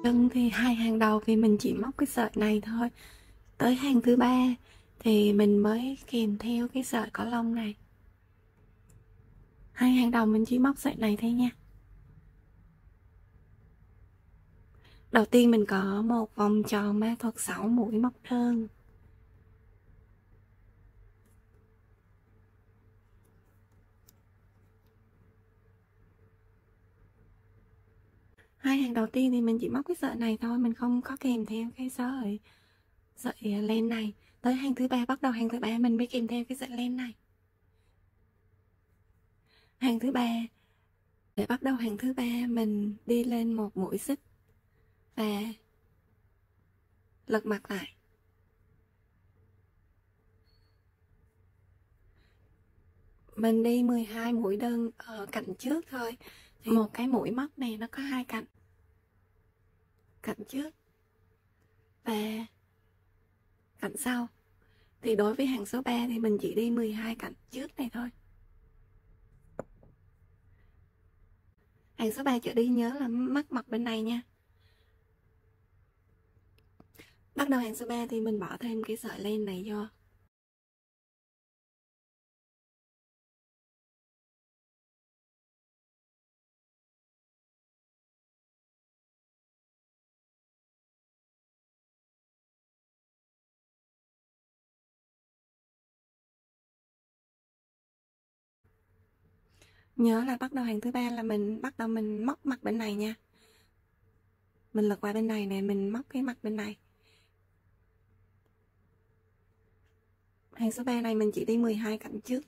Chân thì 2 hàng đầu thì mình chỉ móc cái sợi này thôi. Tới hàng thứ 3 thì mình mới kèm theo cái sợi cỏ lông này. 2 hàng đầu mình chỉ móc sợi này thôi nha. Đầu tiên mình có một vòng tròn ma thuật 6 mũi móc đơn. Hai hàng đầu tiên thì mình chỉ móc cái sợi này thôi, mình không có kèm theo cái sợi len này. Tới hàng thứ 3, bắt đầu hàng thứ 3 mình mới kèm theo cái sợi len này. Hàng thứ 3, để bắt đầu hàng thứ 3 mình đi lên một mũi xích và lật mặt lại. Mình đi 12 mũi đơn ở cạnh trước thôi. Thì một cái mũi móc này nó có 2 cạnh. Cạnh trước và cạnh sau. Thì đối với hàng số 3 thì mình chỉ đi 12 cạnh trước này thôi. Hàng số 3 trở đi nhớ là mắc mặt bên này nha. Bắt đầu hàng số 3 thì mình bỏ thêm cái sợi len này vô. Nhớ là bắt đầu hàng thứ 3 là mình móc mặt bên này nha. Mình lật qua bên này nè, mình móc cái mặt bên này. Hàng số 3 này mình chỉ đi 12 cạnh trước.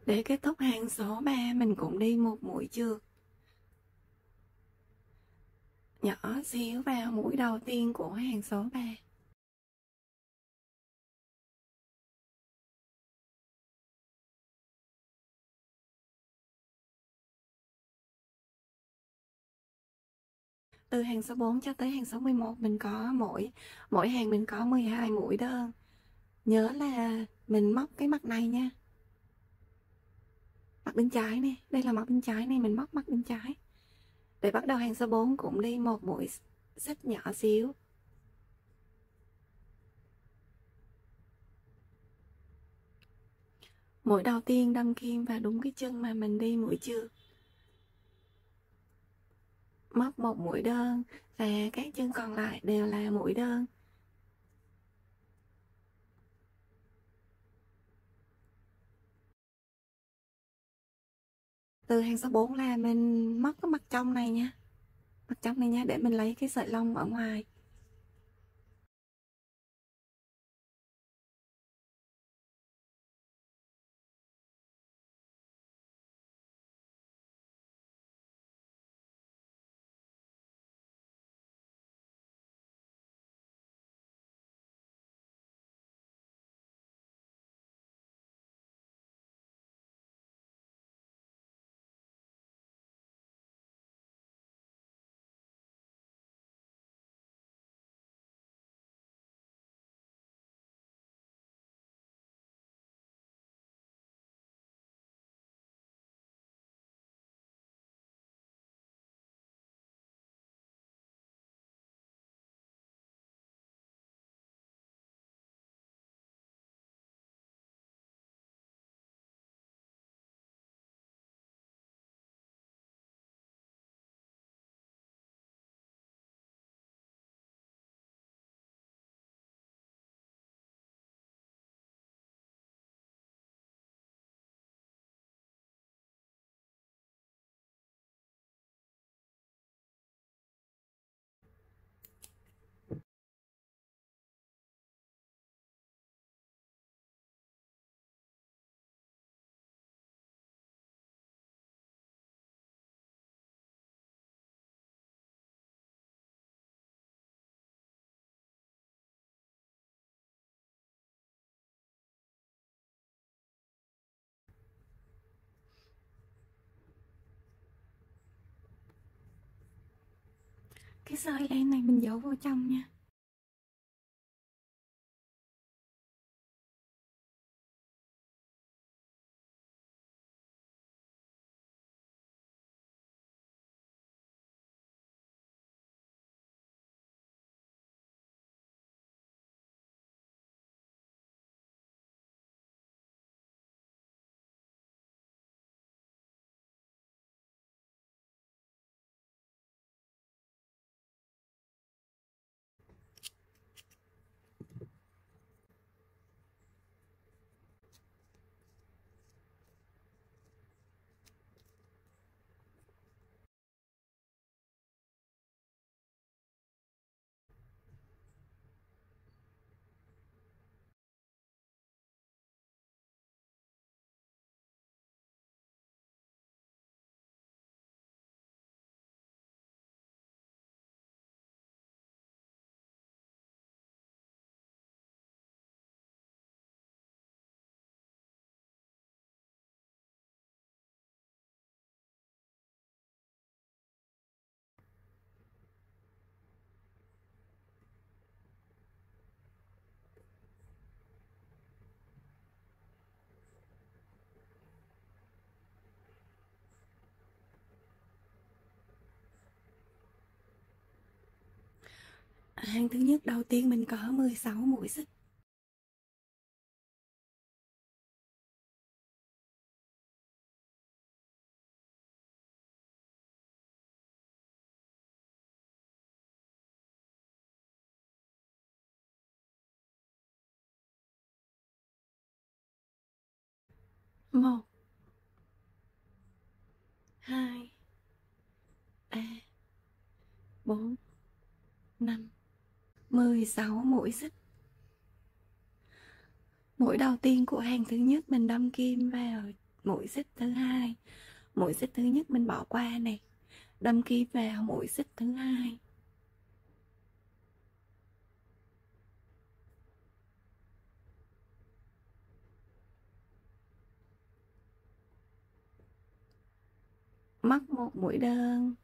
Để kết thúc hàng số 3 mình cũng đi một mũi chược nhỏ xíu vào mũi đầu tiên của hàng số 3. Từ hàng số 4 cho tới hàng số 11 mình có mỗi hàng mình có 12 mũi đơn. Nhớ là mình móc cái mặt này nha. Mặt bên trái này, đây là mặt bên trái này, mình móc mặt bên trái. Để bắt đầu hàng số 4 cũng đi một mũi xích nhỏ xíu. Mũi đầu tiên đâm kim vào đúng cái chân mà mình đi mũi chược. Móc một mũi đơn và các chân còn lại đều là mũi đơn. Từ hàng số 4 là mình móc cái mặt trong này nha. Mặt trong này nha, để mình lấy cái sợi lông ở ngoài. Cái sợi len này mình giấu vào trong nha. Hàng thứ nhất đầu tiên mình có 16 mũi xích. Một, hai, ba, bốn, năm, 16 mũi xích. Mũi đầu tiên của hàng thứ nhất mình đâm kim vào mũi xích thứ hai. Mũi xích thứ nhất mình bỏ qua nè, đâm kim vào mũi xích thứ hai. Mắc một mũi đơn,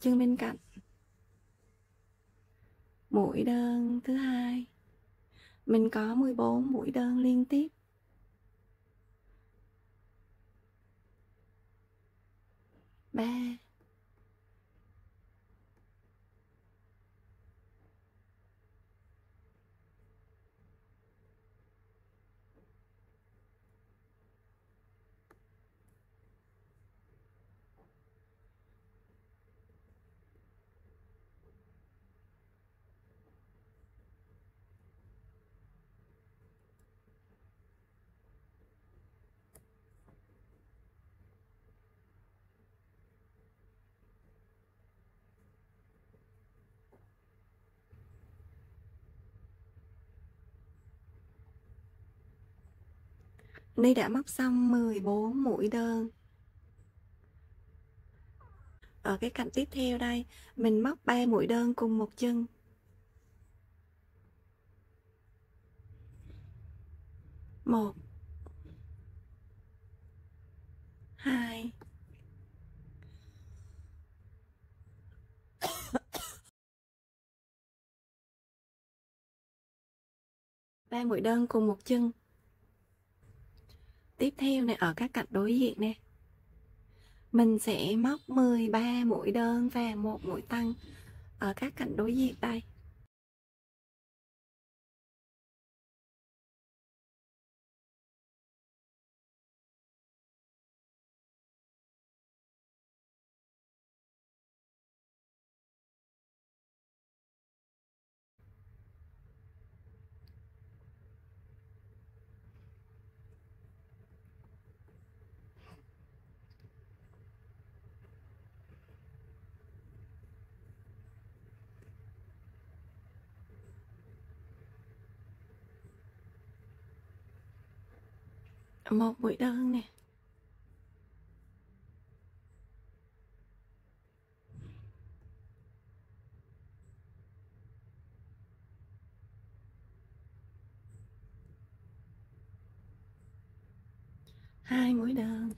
chân bên cạnh, mũi đơn thứ hai. Mình có 14 mũi đơn liên tiếp. 3, đây đã móc xong 14 mũi đơn. Ở cái cạnh tiếp theo đây, mình móc 3 mũi đơn cùng một chân. 1, 2, 3 mũi đơn cùng một chân. Tiếp theo này, ở các cạnh đối diện nè, mình sẽ móc 13 mũi đơn và 1 mũi tăng ở các cạnh đối diện đây. Một mũi đơn nè, hai mũi đơn,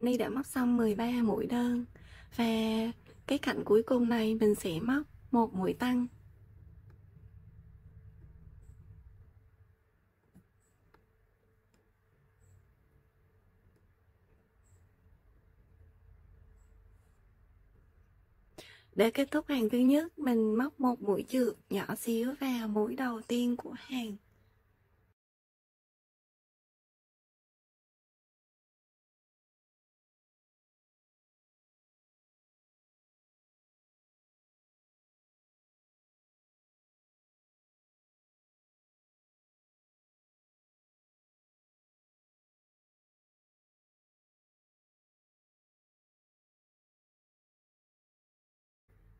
Ni đã móc xong 13 mũi đơn và cái cạnh cuối cùng này mình sẽ móc một mũi tăng. Để kết thúc hàng thứ nhất, mình móc một mũi chược nhỏ xíu vào mũi đầu tiên của hàng.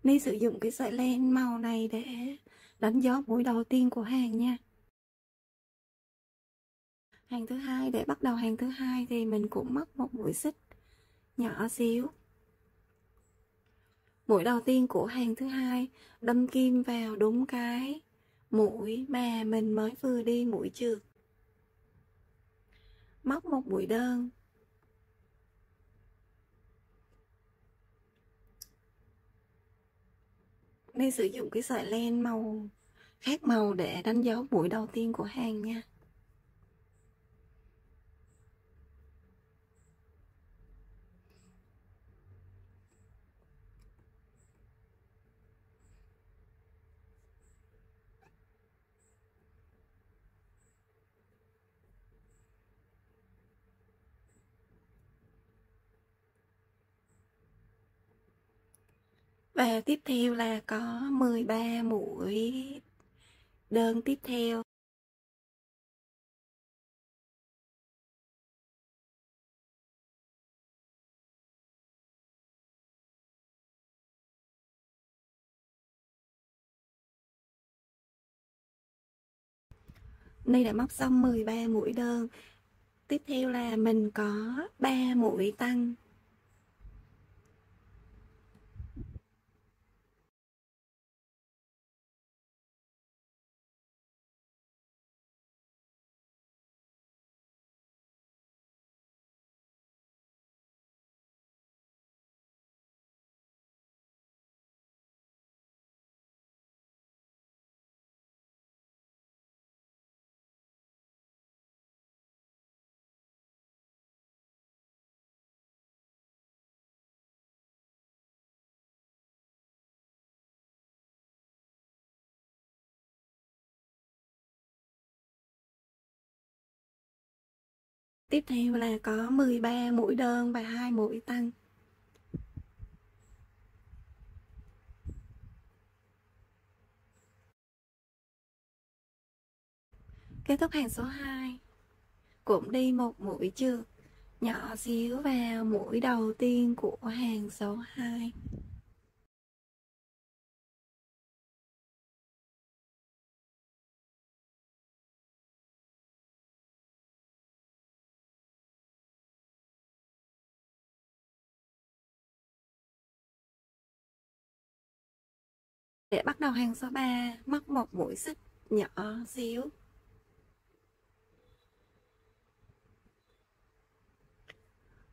Ni sử dụng cái sợi len màu này để đánh dấu mũi đầu tiên của hàng nha. Hàng thứ hai, để bắt đầu hàng thứ hai thì mình cũng móc một mũi xích nhỏ xíu. Mũi đầu tiên của hàng thứ hai đâm kim vào đúng cái mũi mà mình mới vừa đi mũi chược. Móc một mũi đơn. Nên sử dụng cái sợi len màu khác màu để đánh dấu mũi đầu tiên của hàng nha. Và tiếp theo là có 13 mũi đơn tiếp theo. Đây đã móc xong 13 mũi đơn. Tiếp theo là mình có 3 mũi tăng. Tiếp theo là có 13 mũi đơn và 2 mũi tăng. Kết thúc hàng số 2, cũng đi một mũi chược nhỏ xíu vào mũi đầu tiên của hàng số 2. Để bắt đầu hàng số 3, móc một mũi xích nhỏ xíu.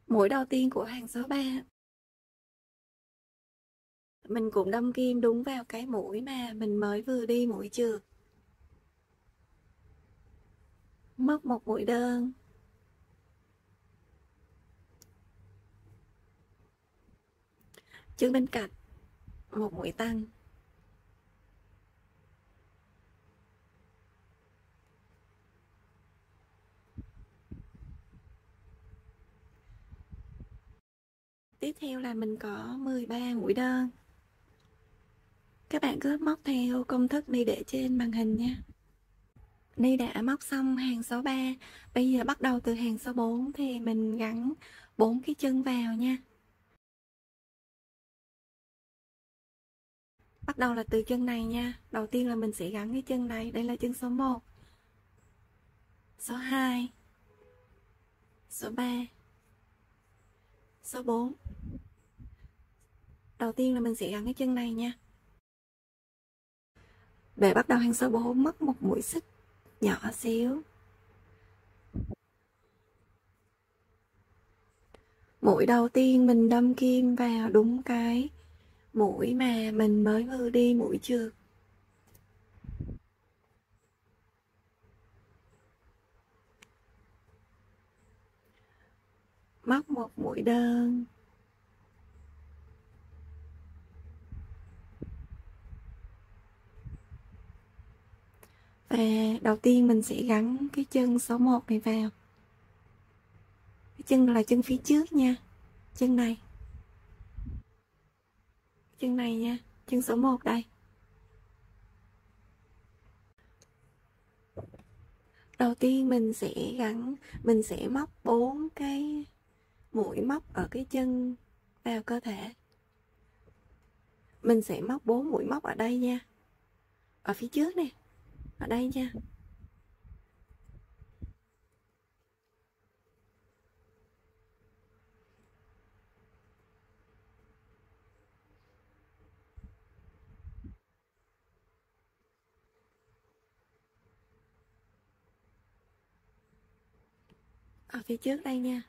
Mũi đầu tiên của hàng số 3, mình cũng đâm kim đúng vào cái mũi mà mình mới vừa đi mũi chược. Móc một mũi đơn. Chân bên cạnh một mũi tăng. Tiếp theo là mình có 13 mũi đơn. Các bạn cứ móc theo công thức Ni để trên màn hình nha. Ni đã móc xong hàng số 3. Bây giờ bắt đầu từ hàng số 4 thì mình gắn 4 cái chân vào nha. Bắt đầu là từ chân này nha. Đầu tiên là mình sẽ gắn cái chân này. Đây là chân số 1, số 2, số 3, số 4. Đầu tiên là mình sẽ gắn cái chân này nha. Để bắt đầu hàng số 4, móc một mũi xích nhỏ xíu. Mũi đầu tiên mình đâm kim vào đúng cái mũi mà mình mới vừa đi mũi trượt. Móc một mũi đơn. Và đầu tiên mình sẽ gắn cái chân số 1 này vào. Cái chân là chân phía trước nha. Chân này. Chân này nha. Chân số 1 đây. Đầu tiên mình sẽ móc 4 cái mũi móc ở cái chân vào cơ thể. Mình sẽ móc 4 mũi móc ở đây nha. Ở phía trước nè. Ở đây nha. Ở phía trước đây nha.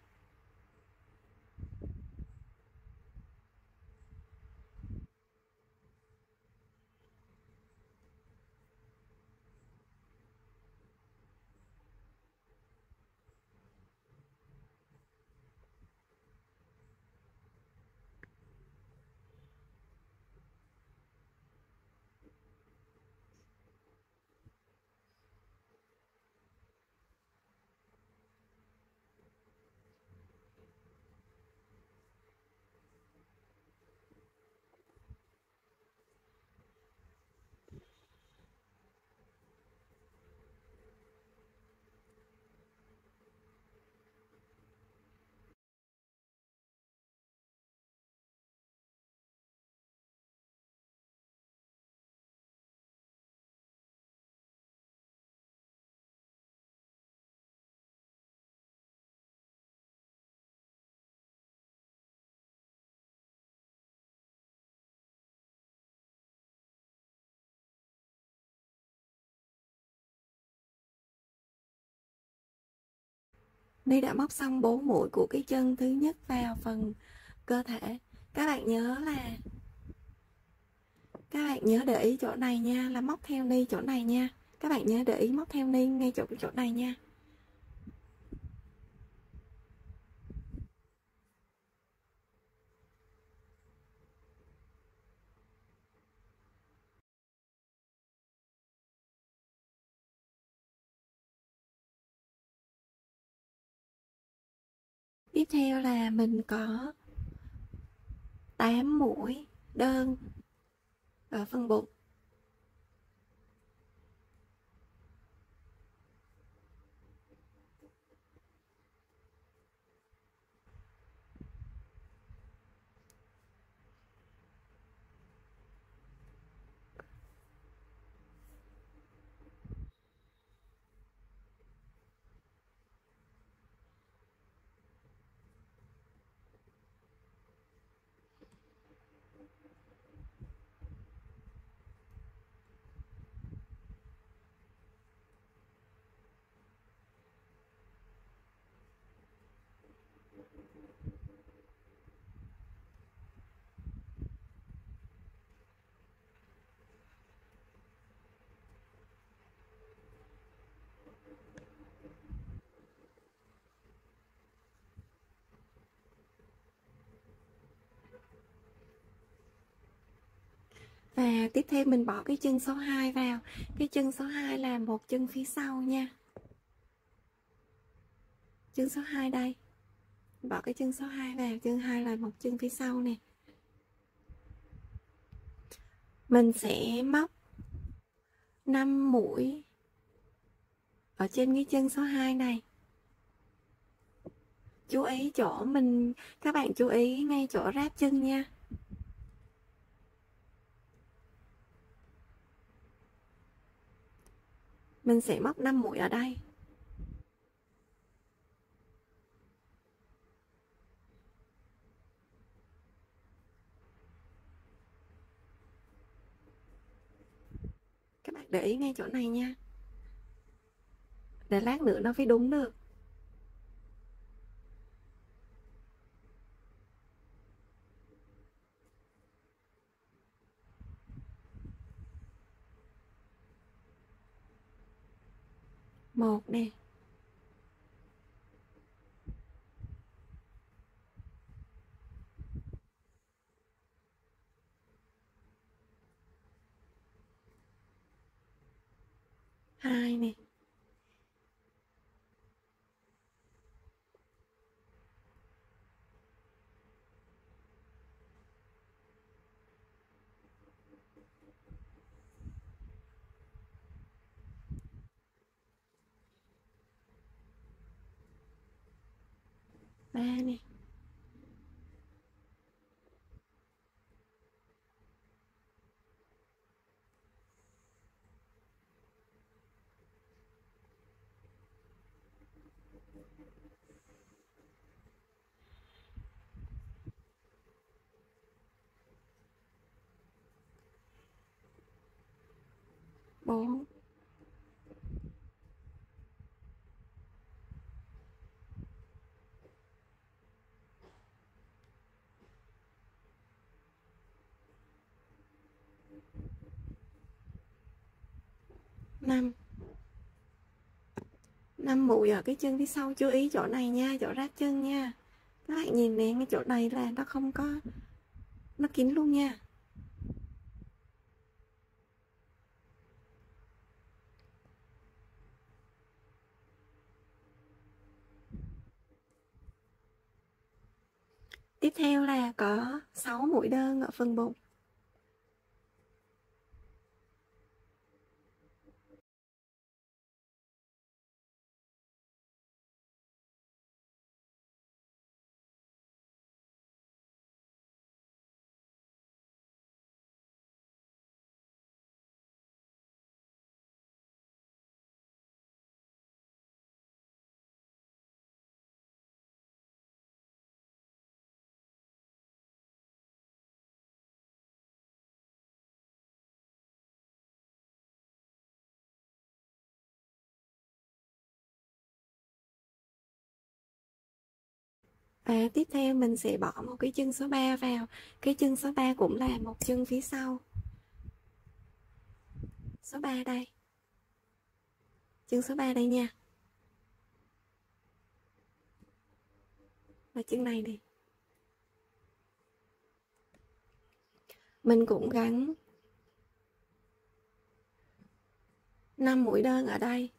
Ni đã móc xong 4 mũi của cái chân thứ nhất vào phần cơ thể. Các bạn nhớ để ý chỗ này nha, là móc theo Ni chỗ này nha. Các bạn nhớ để ý móc theo Ni ngay chỗ này nha. Tiếp theo là mình có 8 mũi đơn ở phần bụng. Và tiếp theo mình bỏ cái chân số 2 vào. Cái chân số 2 là một chân phía sau nha. Chân số 2 đây. Bỏ cái chân số 2 vào, chân 2 là một chân phía sau nè. Mình sẽ móc 5 mũi ở trên cái chân số 2 này. Chú ý chỗ các bạn chú ý ngay chỗ ráp chân nha. Mình sẽ móc 5 mũi ở đây. Các bạn để ý ngay chỗ này nha. Để lát nữa nó phải đúng được. một nè, hai nè, ba nè, bốn, năm. 5 mũi ở cái chân phía sau, chú ý chỗ này nha, chỗ ráp chân nha. Các bạn nhìn nè, cái chỗ này là nó không có, nó kín luôn nha. Tiếp theo là có 6 mũi đơn ở phần bụng. Và tiếp theo mình sẽ bỏ một cái chân số 3 vào. Cái chân số 3 cũng là một chân phía sau. Số 3 đây. Chân số 3 đây nha. Và chân này đi. Mình cũng gắn 5 mũi đơn ở đây.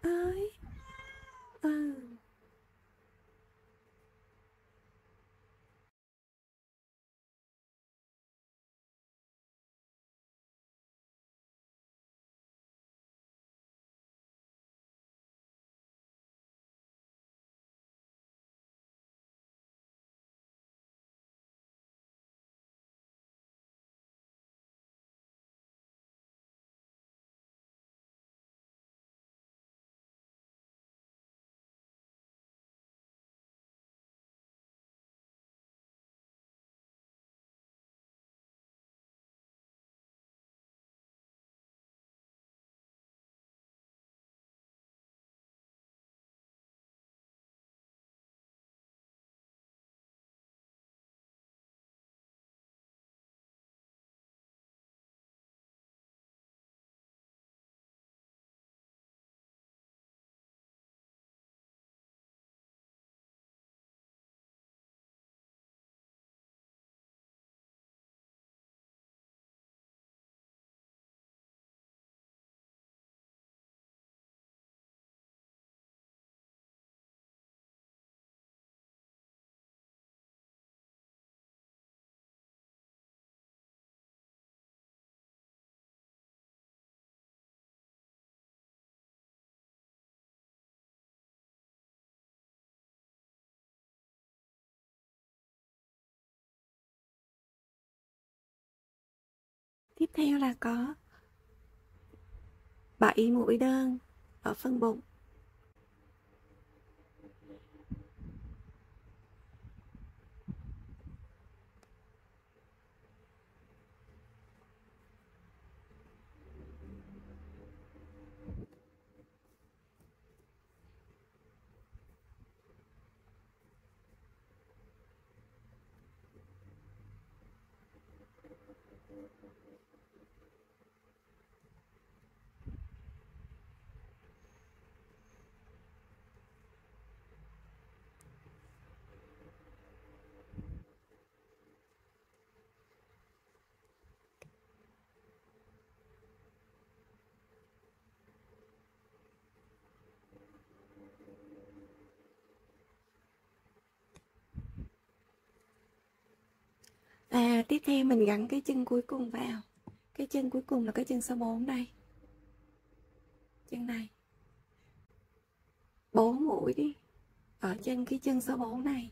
Ơi. Ừ. Tiếp theo là có 7 mũi đơn ở phần bụng. Và tiếp theo mình gắn cái chân cuối cùng vào. Cái chân cuối cùng là cái chân số 4 đây. Chân này. 4 mũi đi. Ở trên cái chân số 4 này.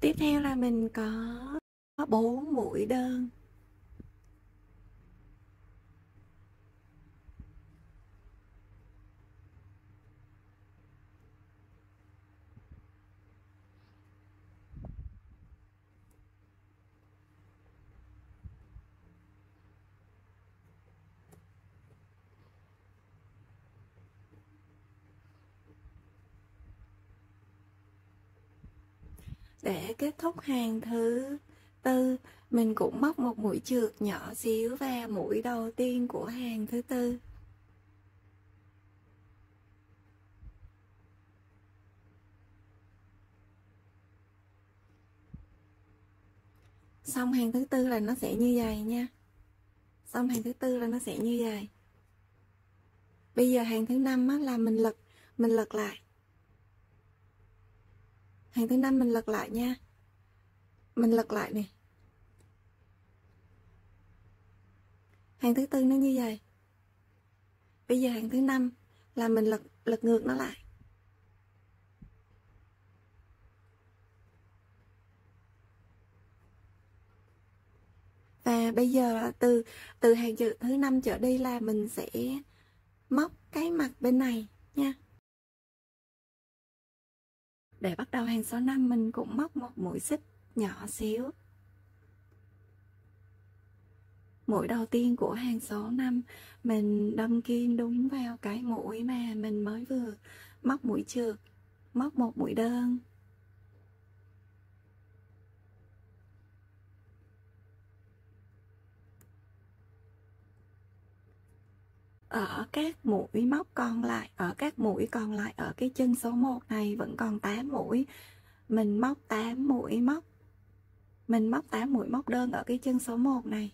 Tiếp theo là mình có 4 mũi đơn. Để kết thúc hàng thứ tư, mình cũng móc một mũi chược nhỏ xíu vào mũi đầu tiên của hàng thứ tư. Xong hàng thứ tư là nó sẽ như vậy nha. Xong hàng thứ tư là nó sẽ như vậy. Bây giờ hàng thứ năm á, là mình lật lại. Hàng thứ năm mình lật lại nha. Mình lật lại nè. Hàng thứ tư nó như vậy. Bây giờ hàng thứ năm là mình lật ngược nó lại. Và bây giờ từ hàng chữ thứ 5 trở đi là mình sẽ móc cái mặt bên này nha. Để bắt đầu hàng số 5 mình cũng móc một mũi xích nhỏ xíu. Mũi đầu tiên của hàng số 5 mình đâm kim đúng vào cái mũi mà mình mới vừa móc mũi chược, móc một mũi đơn. Ở các mũi móc còn lại, ở các mũi còn lại ở cái chân số 1 này vẫn còn 8 mũi. mình móc 8 mũi móc. Mình móc 8 mũi móc đơn ở cái chân số 1 này.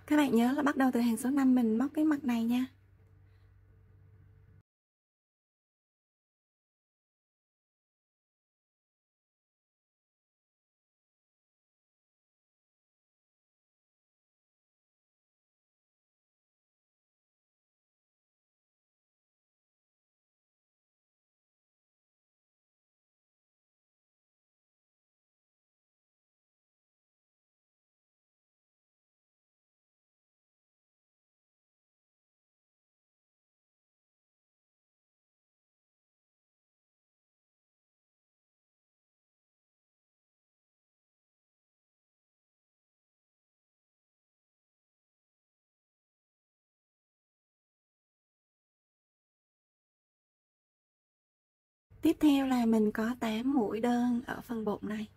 Các bạn nhớ là bắt đầu từ hàng số 5 mình móc cái mặt này nha. Tiếp theo là mình có 8 mũi đơn ở phần bụng này.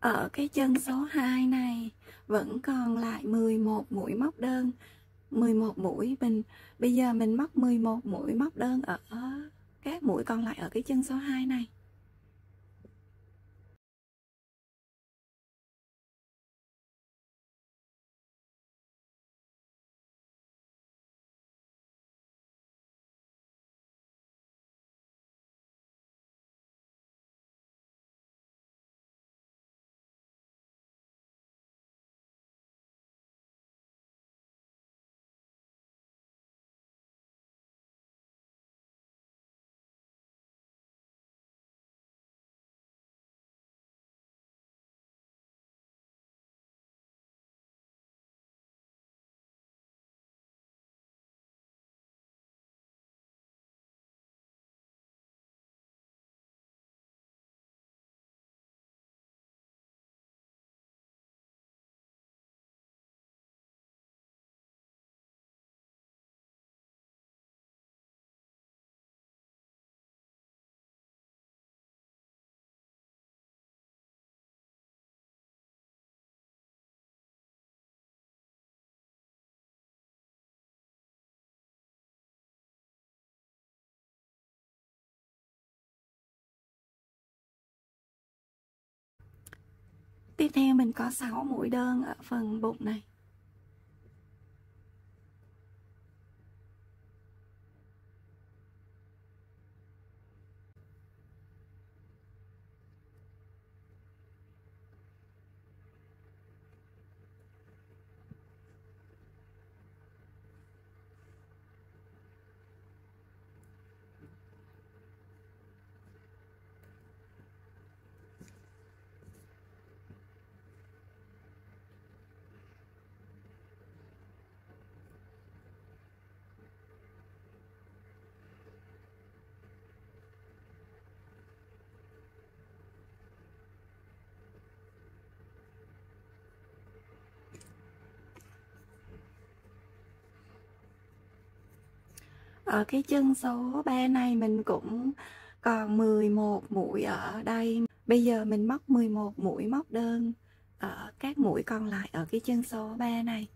Ở cái chân số 2 này vẫn còn lại 11 mũi móc đơn. 11 mũi bây giờ mình móc 11 mũi móc đơn ở các mũi còn lại ở cái chân số 2 này. Tiếp theo mình có 6 mũi đơn ở phần bụng này. Ở cái chân số 3 này mình cũng còn 11 mũi ở đây. Bây giờ mình móc 11 mũi móc đơn ở các mũi còn lại ở cái chân số 3 này.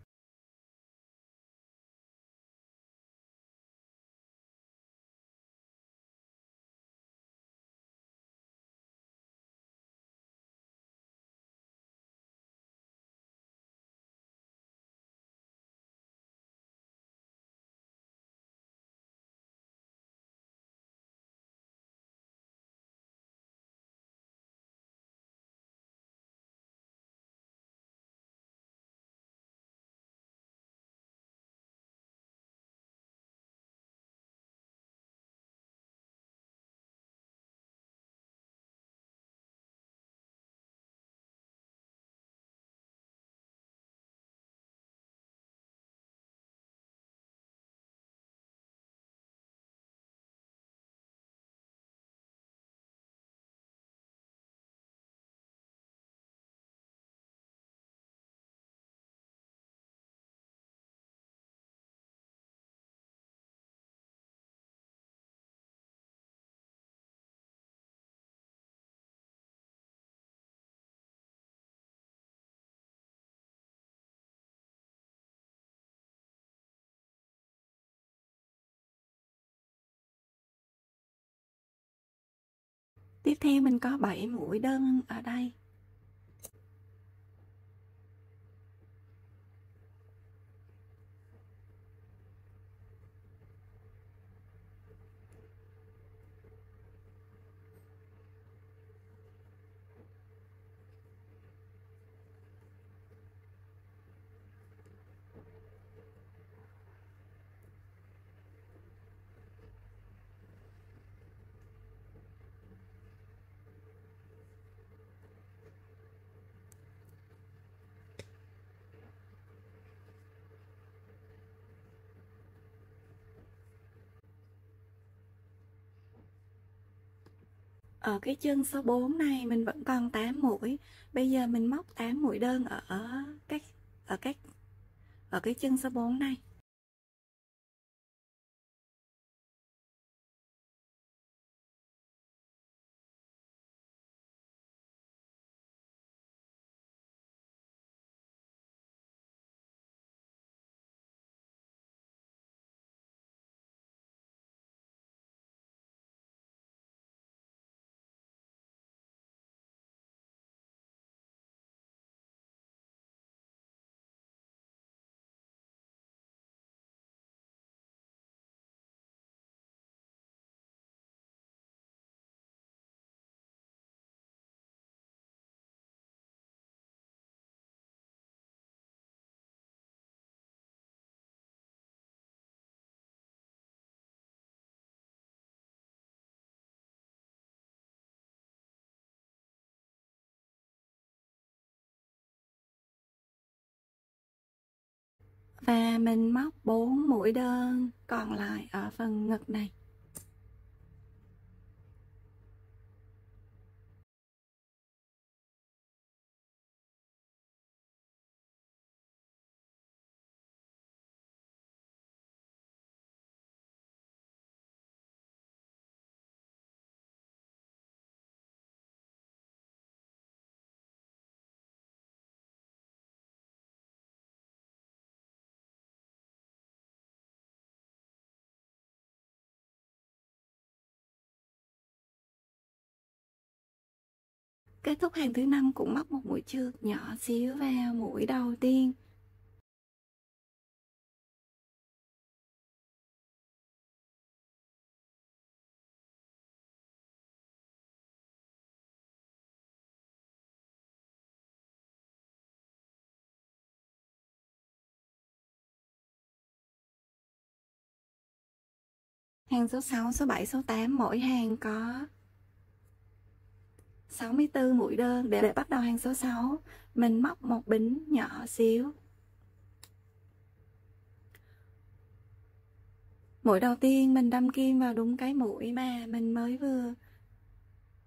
Tiếp theo mình có 7 mũi đơn ở đây. Ở cái chân số 4 này mình vẫn còn 8 mũi. Bây giờ mình móc 8 mũi đơn ở cái chân số 4 này. Và mình móc 4 mũi đơn còn lại ở phần ngực này. Kết thúc hàng thứ 5 cũng móc một mũi chược nhỏ xíu vào mũi đầu tiên. Hàng số 6, số 7, số 8 mỗi hàng có 64 mũi đơn. Để bắt đầu hàng số 6, mình móc một bính nhỏ xíu. Mũi đầu tiên mình đâm kim vào đúng cái mũi mà mình mới vừa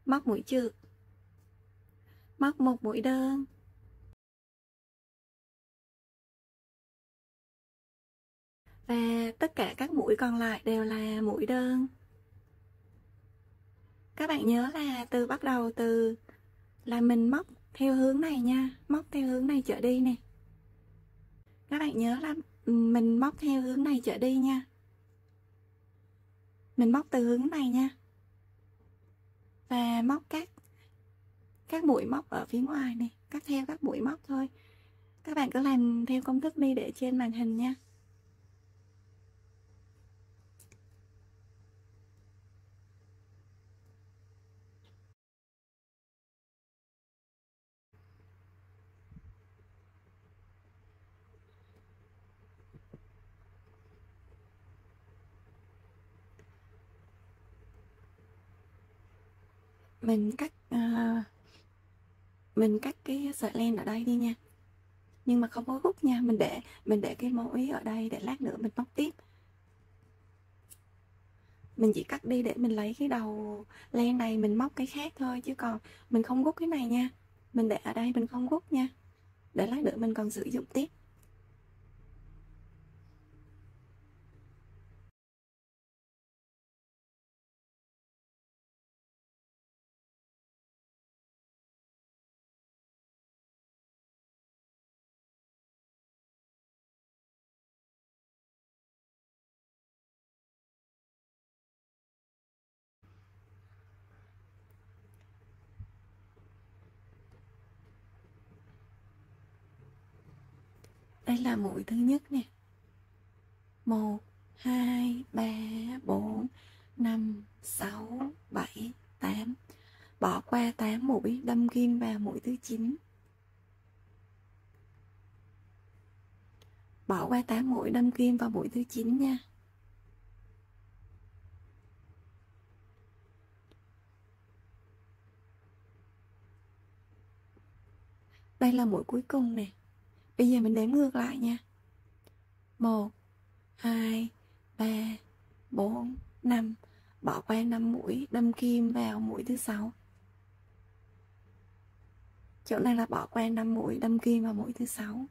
móc mũi chược. Móc một mũi đơn. Và tất cả các mũi còn lại đều là mũi đơn. Các bạn nhớ là bắt đầu từ là mình móc theo hướng này nha, móc theo hướng này trở đi nè. Các bạn nhớ là mình móc theo hướng này trở đi nha. Mình móc từ hướng này nha. Và móc các mũi móc ở phía ngoài này, cắt theo các mũi móc thôi. Các bạn cứ làm theo công thức đi để trên màn hình nha. Mình cắt cái sợi len ở đây đi nha, nhưng mà không có rút nha. Mình để cái mũi ở đây để lát nữa mình móc tiếp. Mình chỉ cắt đi để mình lấy cái đầu len này mình móc cái khác thôi, chứ còn mình không rút cái này nha. Mình để ở đây mình không rút nha, để lát nữa mình còn sử dụng tiếp. Đây là mũi thứ nhất nè. 1, 2, 3, 4, 5, 6, 7, 8. Bỏ qua 8 mũi, đâm kim vào mũi thứ 9. Bỏ qua 8 mũi, đâm kim vào mũi thứ 9 nha. Đây là mũi cuối cùng nè. Bây giờ mình đếm ngược lại nha. 1, 2, 3, 4, 5. Bỏ qua 5 mũi, đâm kim vào mũi thứ 6. Chỗ này là bỏ qua 5 mũi, đâm kim vào mũi thứ 6.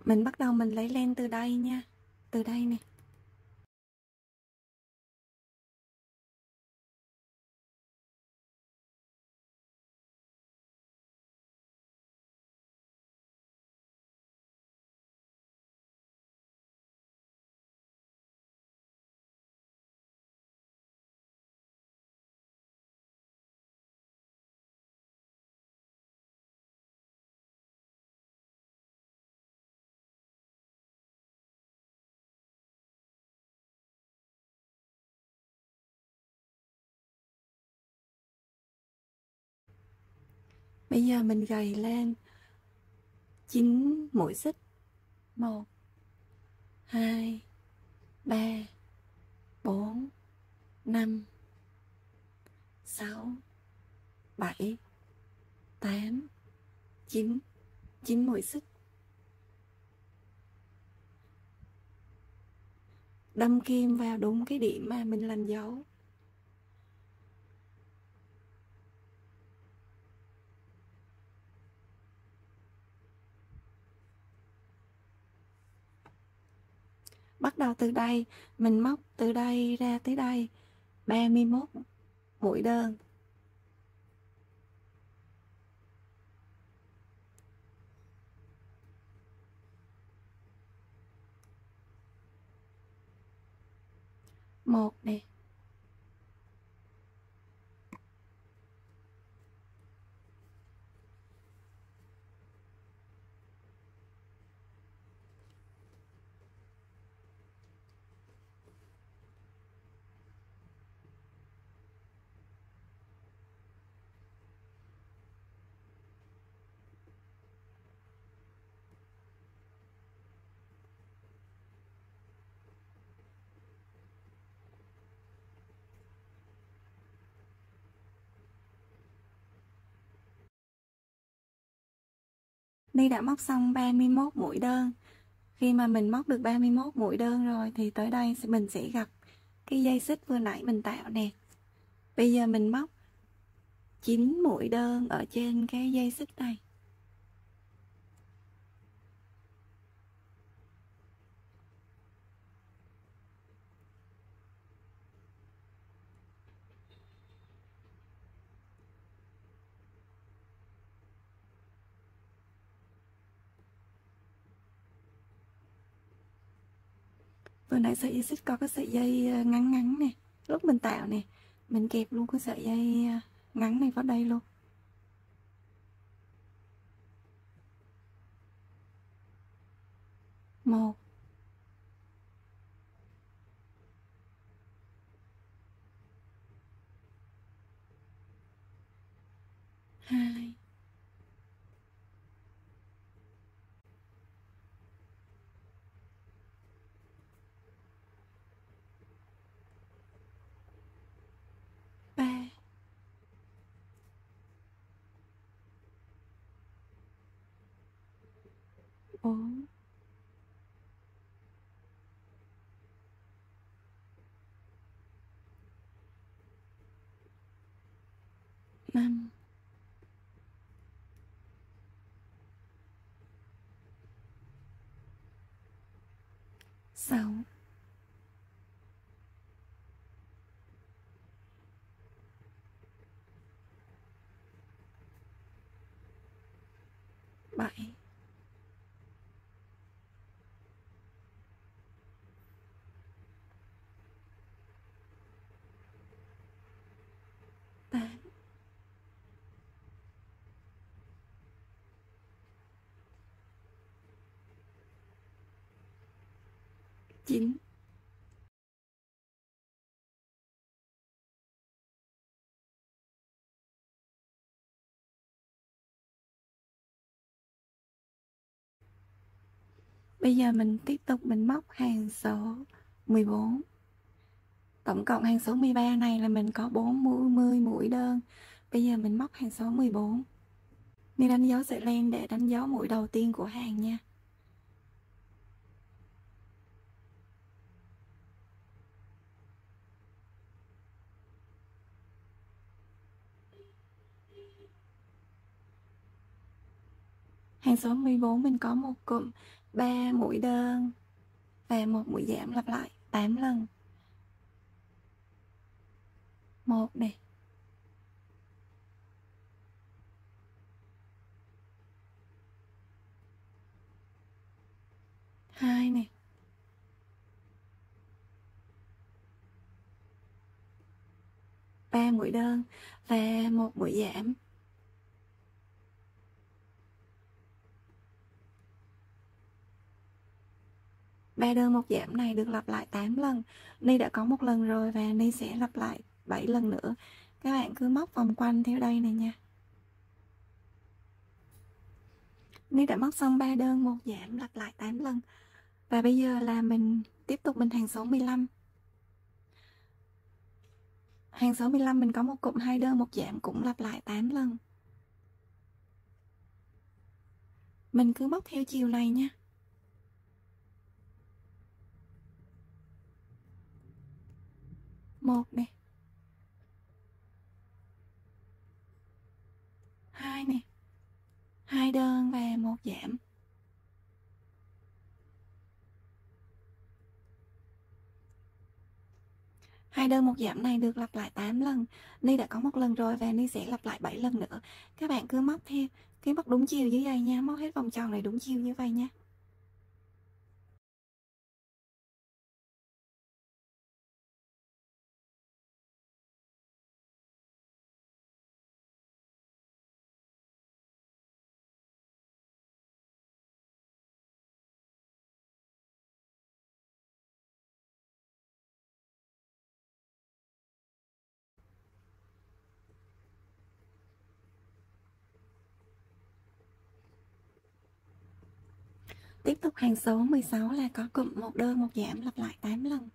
Mình bắt đầu mình lấy len từ đây nha. Từ đây nè. Bây giờ mình gầy lên 9 mũi xích. 1, 2, 3, 4, 5, 6, 7, 8, 9. 9 mũi xích. Đâm kim vào đúng cái điểm mà mình làm dấu. Bắt đầu từ đây, mình móc từ đây ra tới đây 31 mũi đơn. Một nè. Ni đã móc xong 31 mũi đơn. Khi mà mình móc được 31 mũi đơn rồi thì tới đây mình sẽ gặp cái dây xích vừa nãy mình tạo nè. Bây giờ mình móc 9 mũi đơn ở trên cái dây xích này. Vừa nãy sợi dây xích có cái sợi dây ngắn ngắn nè. Lúc mình tạo nè, mình kẹp luôn cái sợi dây ngắn này vào đây luôn. Một, hai, ba, bốn, 5, 6, 7, 8, 9. Bây giờ mình tiếp tục mình móc hàng số 14. Tổng cộng hàng số 13 này là mình có 40 mũi đơn. Bây giờ mình móc hàng số 14. Mình đánh dấu sợi len để đánh dấu mũi đầu tiên của hàng nha. Hàng số 14 mình có một cụm 3 mũi đơn và một mũi giảm lặp lại 8 lần. 1 này, 2 này, 3 mũi đơn và một mũi giảm. 3 đơn một giảm này được lặp lại 8 lần. Ni đã có một lần rồi và Ni sẽ lặp lại 7 lần nữa. Các bạn cứ móc vòng quanh theo đây này nha. Ni đã móc xong 3 đơn một giảm lặp lại 8 lần. Và bây giờ là mình tiếp tục bên hàng số 15. Hàng số 15 mình có một cụm 2 đơn một giảm cũng lặp lại 8 lần. Mình cứ móc theo chiều này nha. 1 này, 2 này, 2 đơn và một giảm. 2 đơn một giảm này được lặp lại 8 lần. Ni đã có một lần rồi và Ni sẽ lặp lại 7 lần nữa. Các bạn cứ móc theo cái móc đúng chiều như vậy nha, móc hết vòng tròn này đúng chiều như vậy nha. Tiếp tục hàng số 16 là có cụm một đơn một giảm lặp lại 8 lần.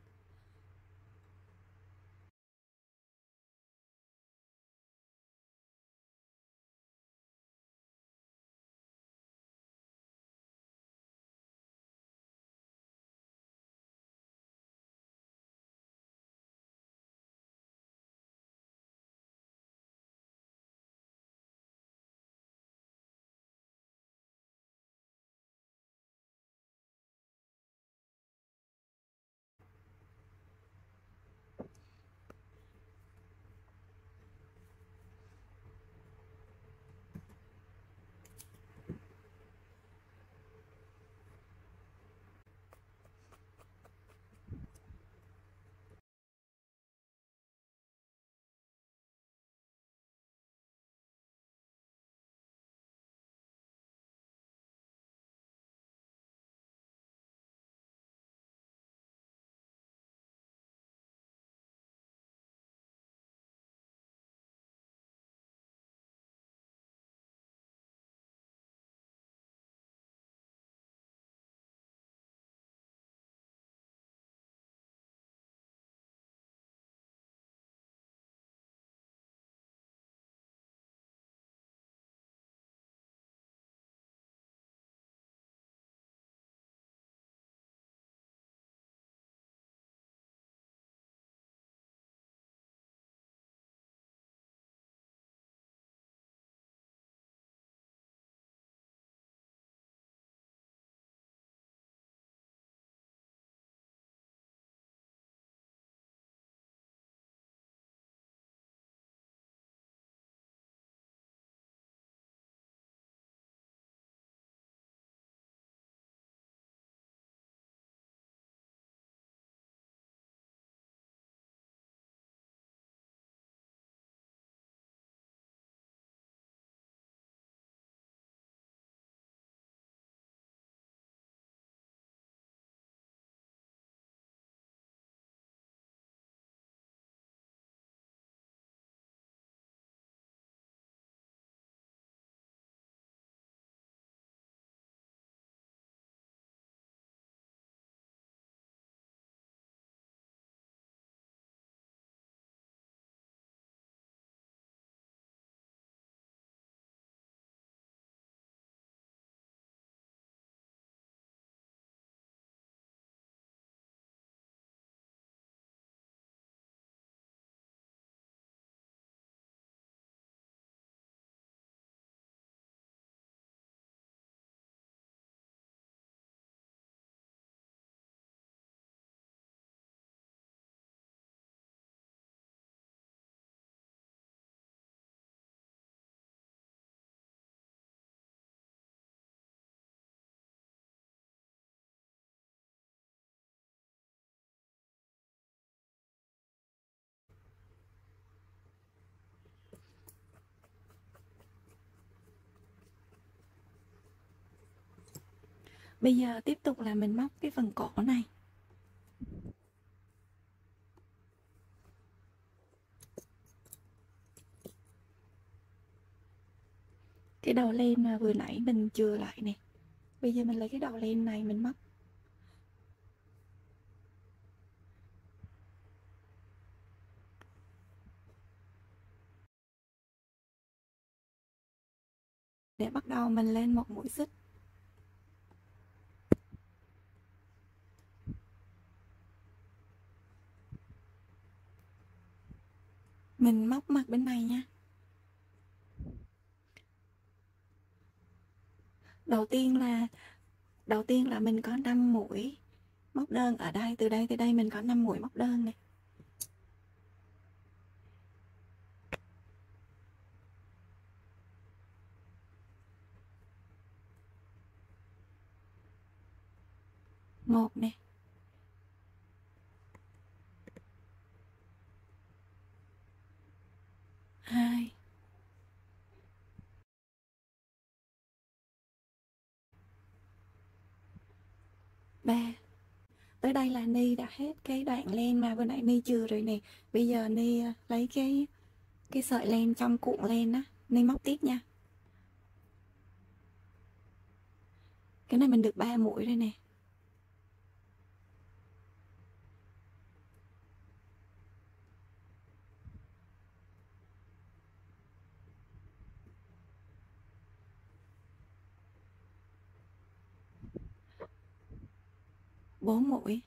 Bây giờ tiếp tục là mình móc cái phần cổ này. Cái đầu len mà vừa nãy mình chừa lại nè, bây giờ mình lấy cái đầu len này mình móc. Để bắt đầu mình lên một mũi xích. Mình móc mặt bên này nha. Đầu tiên là mình có 5 mũi móc đơn ở đây, từ đây tới đây mình có 5 mũi móc đơn này. Một nè, hai, ba. Tới đây là Ni đã hết cái đoạn len mà vừa nãy Ni chừa rồi nè. Bây giờ Ni lấy cái sợi len trong cuộn len á, Ni móc tiếp nha. Cái này mình được 3 mũi rồi nè. Bốn mũi.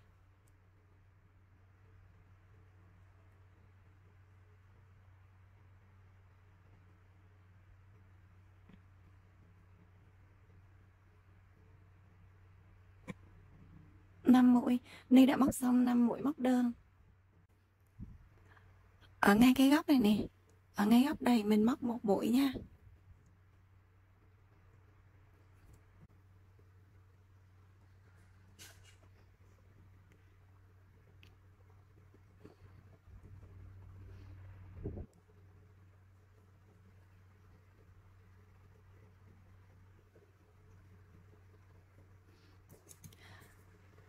Năm mũi. Ni đã móc xong 5 mũi móc đơn. Ở ngay cái góc này nè, ở ngay góc đây mình móc một mũi nha.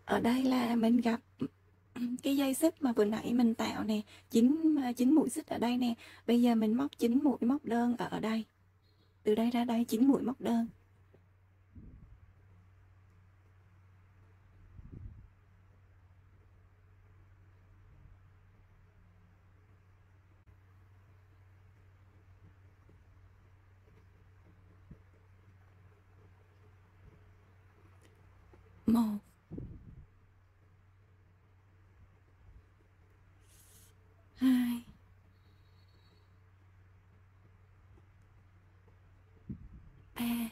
Ở đây là mình gặp cái dây xích mà vừa nãy mình tạo nè, 9 mũi xích ở đây nè. Bây giờ mình móc 9 mũi móc đơn ở đây, từ đây ra đây 9 mũi móc đơn. Một, hai, ba,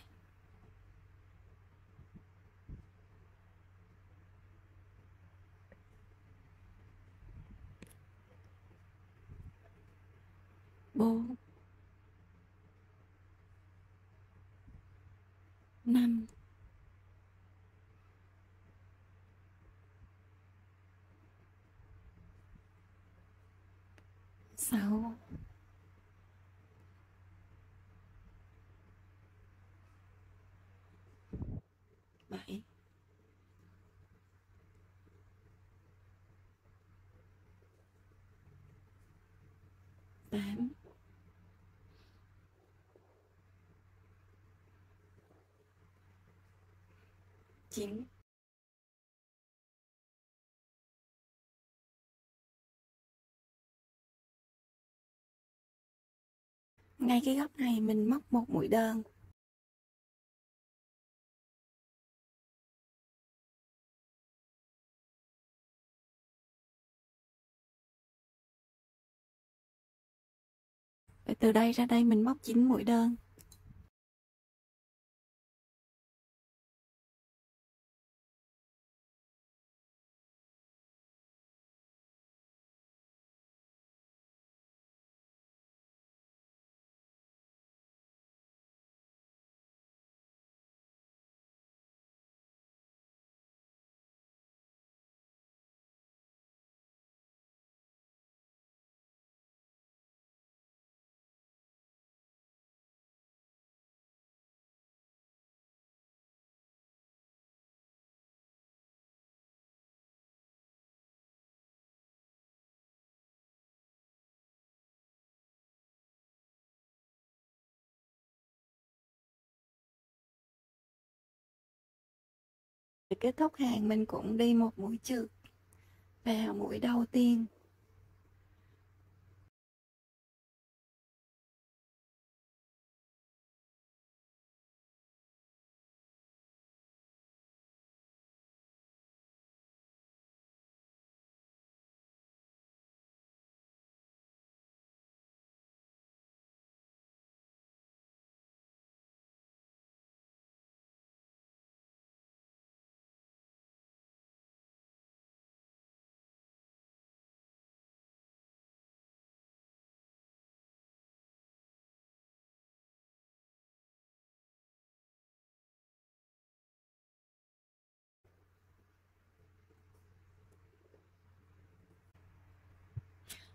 bốn, năm, sáu, bảy, tám, 9. Ngay cái góc này mình móc một mũi đơn. Từ đây ra đây mình móc 9 mũi đơn. Kết thúc hàng mình cũng đi một mũi trượt vào mũi đầu tiên.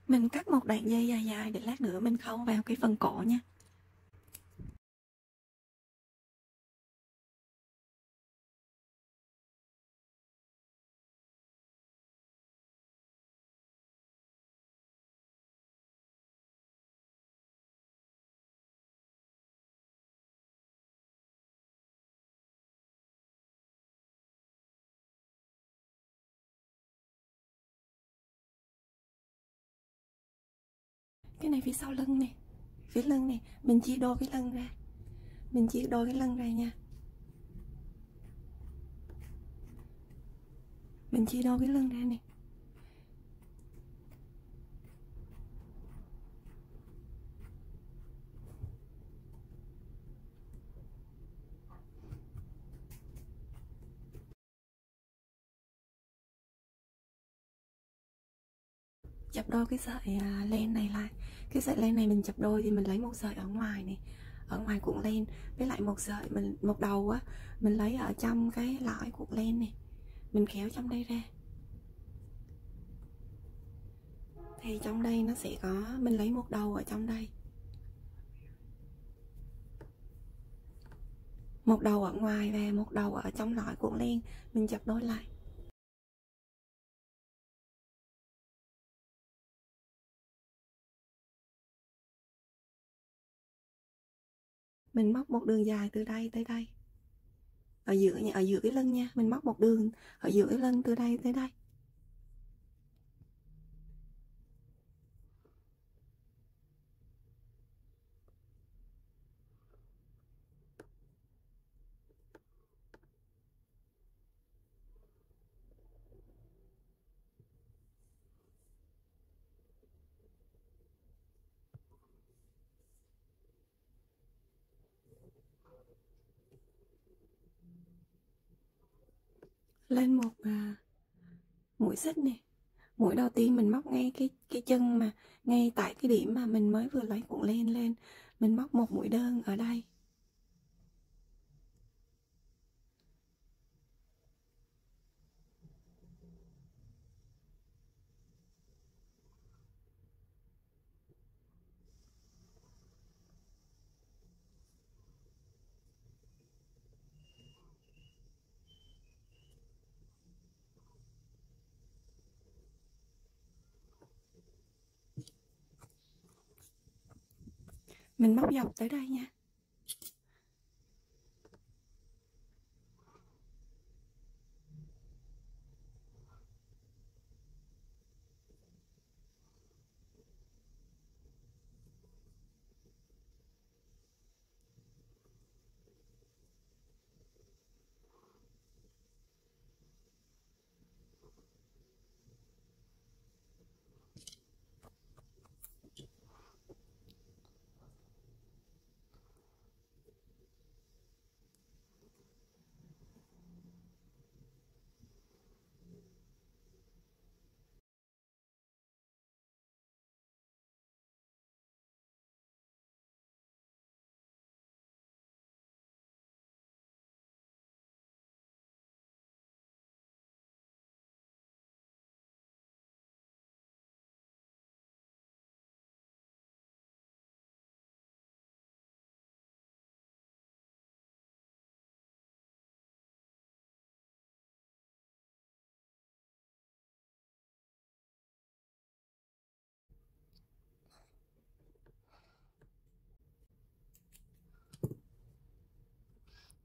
Mình cắt một đoạn dây dài dài để lát nữa mình khâu vào cái phần cổ nha. Cái này phía sau lưng nè, phía lưng nè, mình chia đôi cái lưng ra, mình chia đôi cái lưng ra nha, mình chia đôi cái lưng ra nè. Chập đôi cái sợi len này lại, cái sợi len này mình chập đôi thì mình lấy một sợi ở ngoài này, ở ngoài cuộn len, với lại một sợi một đầu á mình lấy ở trong cái lõi cuộn len này, mình kéo trong đây ra, thì trong đây nó sẽ có, mình lấy một đầu ở trong đây, một đầu ở ngoài và một đầu ở trong lõi cuộn len, mình chập đôi lại. Mình móc một đường dài từ đây tới đây, ở giữa cái lưng nha, mình móc một đường ở giữa cái lưng từ đây tới đây. Lên một mũi xích nè, mũi đầu tiên mình móc ngay cái chân mà ngay tại cái điểm mà mình mới vừa lấy cuộn len lên, mình móc một mũi đơn ở đây. Mình móc dọc tới đây nha.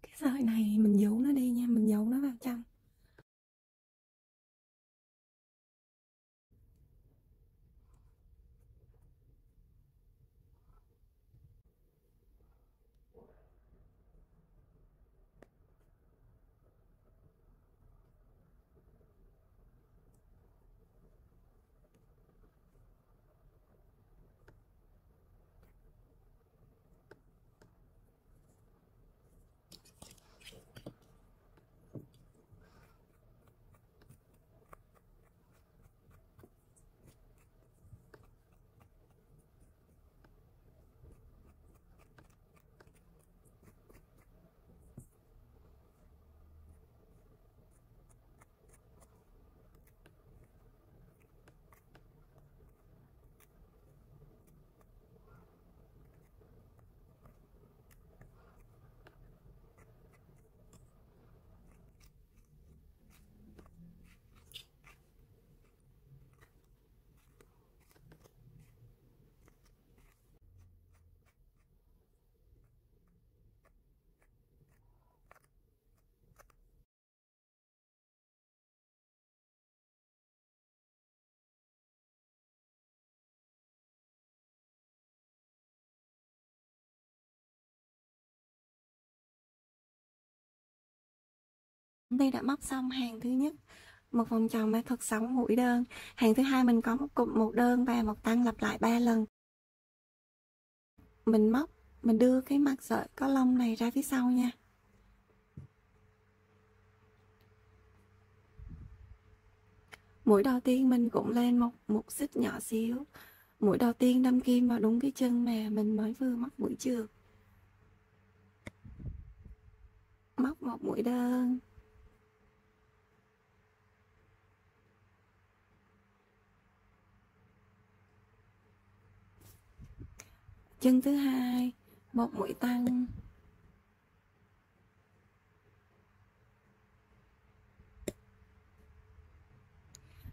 Cái sợi này mình giấu nó đi nha, mình giấu nó vào trong. Đi đã móc xong hàng thứ nhất, một vòng tròn mã thuật 6 mũi đơn. Hàng thứ hai mình có một cụm một đơn và một tăng lặp lại 3 lần. Mình móc, mình đưa cái mặt sợi có lông này ra phía sau nha. Mũi đầu tiên mình cũng lên một xích nhỏ xíu. Mũi đầu tiên đâm kim vào đúng cái chân mà mình mới vừa móc mũi chược. Móc một mũi đơn. Chân thứ hai, một mũi tăng.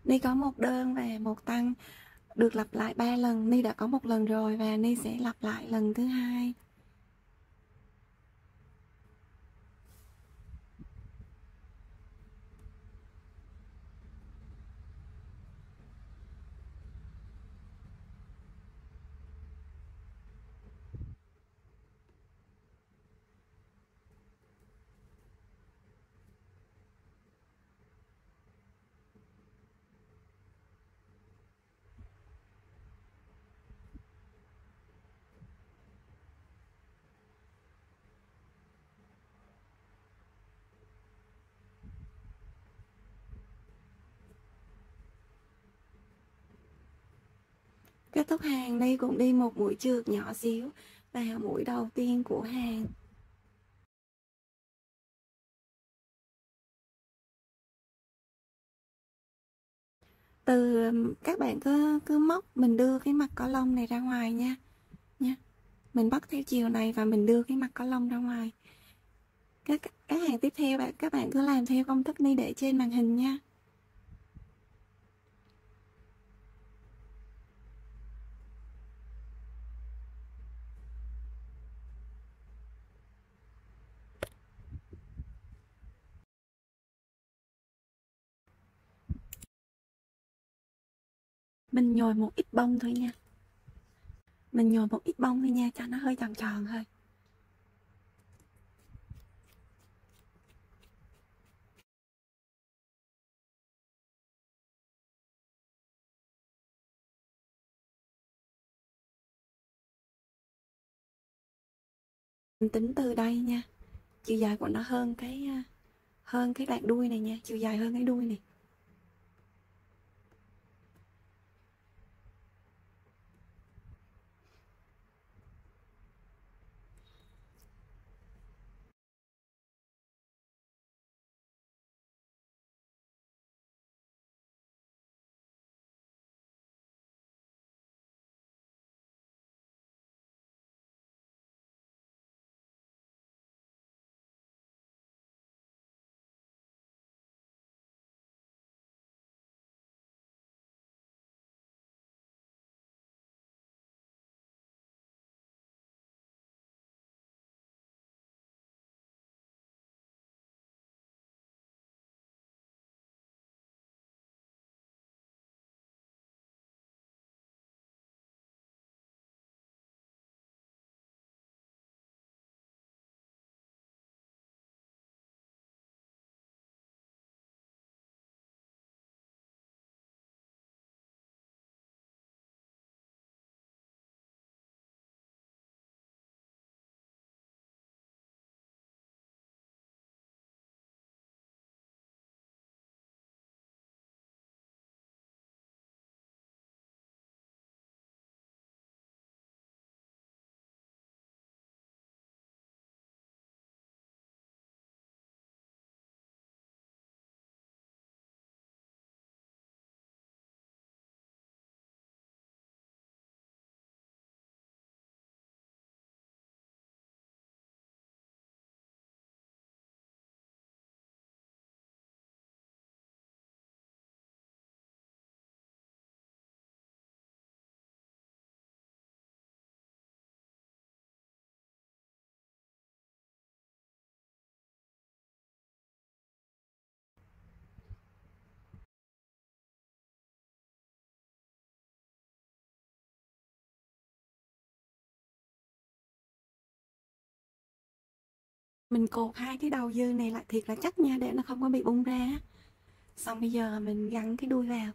Ni có một đơn và một tăng được lặp lại 3 lần. Ni đã có một lần rồi và Ni sẽ lặp lại lần thứ hai. Kết thúc hàng, Ni cũng đi một mũi chược nhỏ xíu vào mũi đầu tiên của hàng. Từ các bạn cứ móc, mình đưa cái mặt có lông này ra ngoài nha. Mình bắt theo chiều này và mình đưa cái mặt có lông ra ngoài. Các hàng tiếp theo các bạn cứ làm theo công thức Ni để trên màn hình nha. Mình nhồi một ít bông thôi nha. Mình nhồi một ít bông thôi nha, cho nó hơi tròn tròn thôi. Mình tính từ đây nha. Chiều dài của nó hơn cái đoạn đuôi này nha, chiều dài hơn cái đuôi này. Mình cột hai cái đầu dư này lại thiệt là chắc nha, để nó không có bị bung ra. Xong bây giờ mình gắn cái đuôi vào.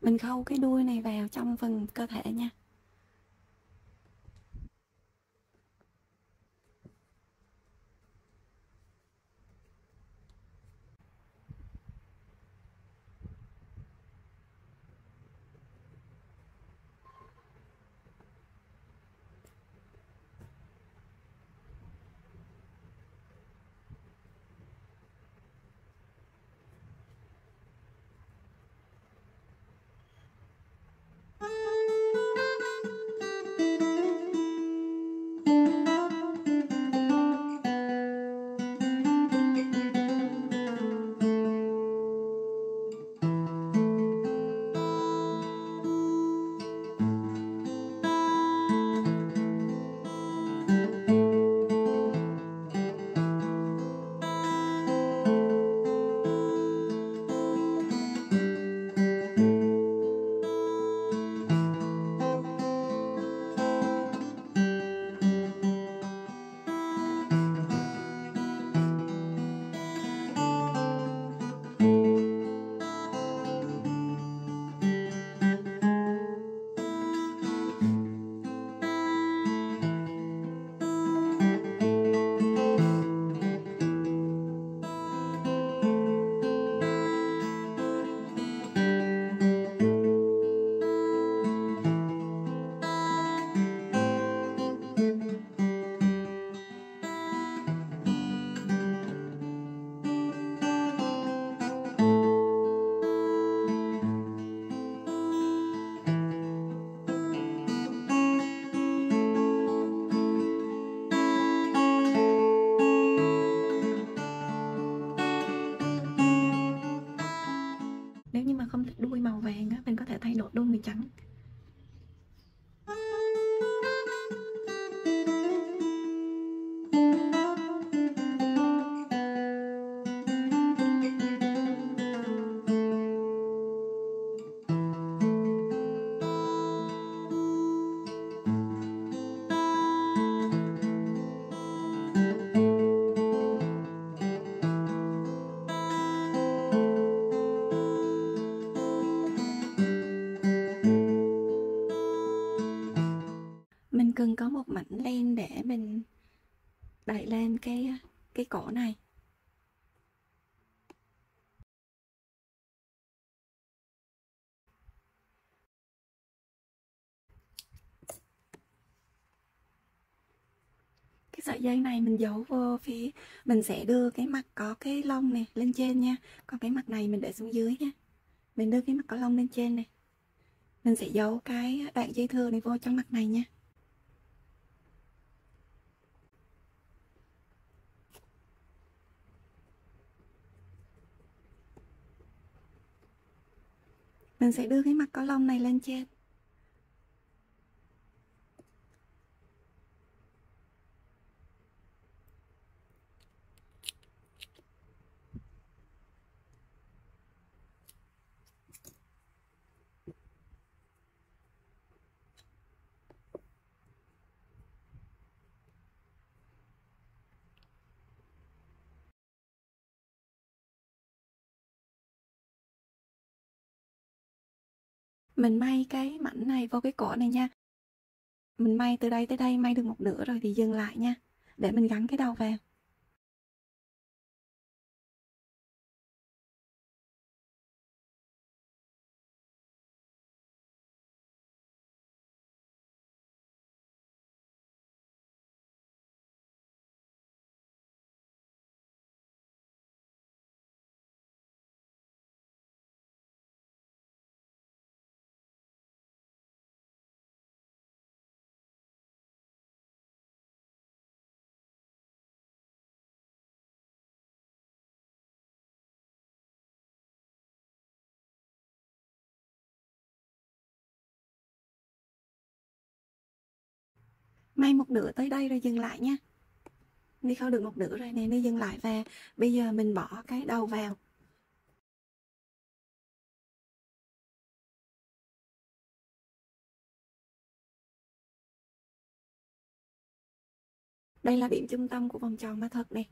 Mình khâu cái đuôi này vào trong phần cơ thể nha. Nếu như mà không thích đuôi màu vàng á, mình có thể thay đổi đuôi màu trắng. Mình cần có một mảnh len để mình đẩy lên cái cổ này. Cái sợi dây này mình giấu vô phía, mình sẽ đưa cái mặt có cái lông này lên trên nha, còn cái mặt này mình để xuống dưới nha. Mình đưa cái mặt có lông lên trên này, mình sẽ giấu cái đoạn dây thưa này vô trong mặt này nha. Mình sẽ đưa cái mặt có lông này lên trên. Mình may cái mảnh này vô cái cổ này nha. Mình may từ đây tới đây, may được một nửa rồi thì dừng lại nha, để mình gắn cái đầu vào. May một nửa tới đây rồi dừng lại nha. Đi khâu được một nửa rồi nè, đi dừng lại và bây giờ mình bỏ cái đầu vào. Đây là điểm trung tâm của vòng tròn ma thuật nè.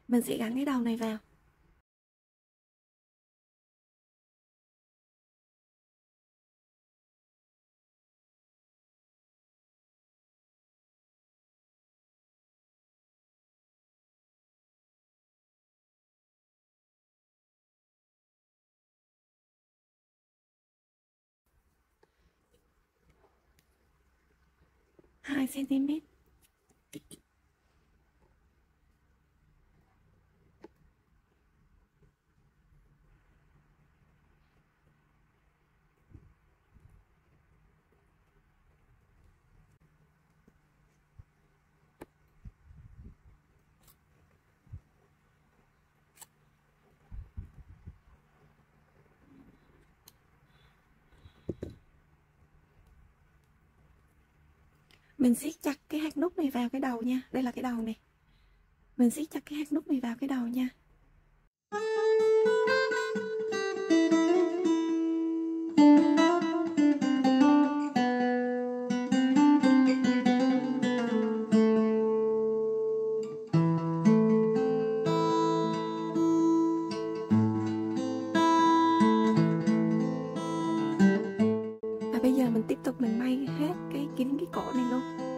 Mình sẽ gắn cái đầu này vào. Hai cm. Mình siết chặt cái hạt nút này vào cái đầu nha. Đây là cái đầu này. Mình siết chặt cái hạt nút này vào cái đầu nha. Và bây giờ mình tiếp tục mình may hết cái kín cái cổ này luôn.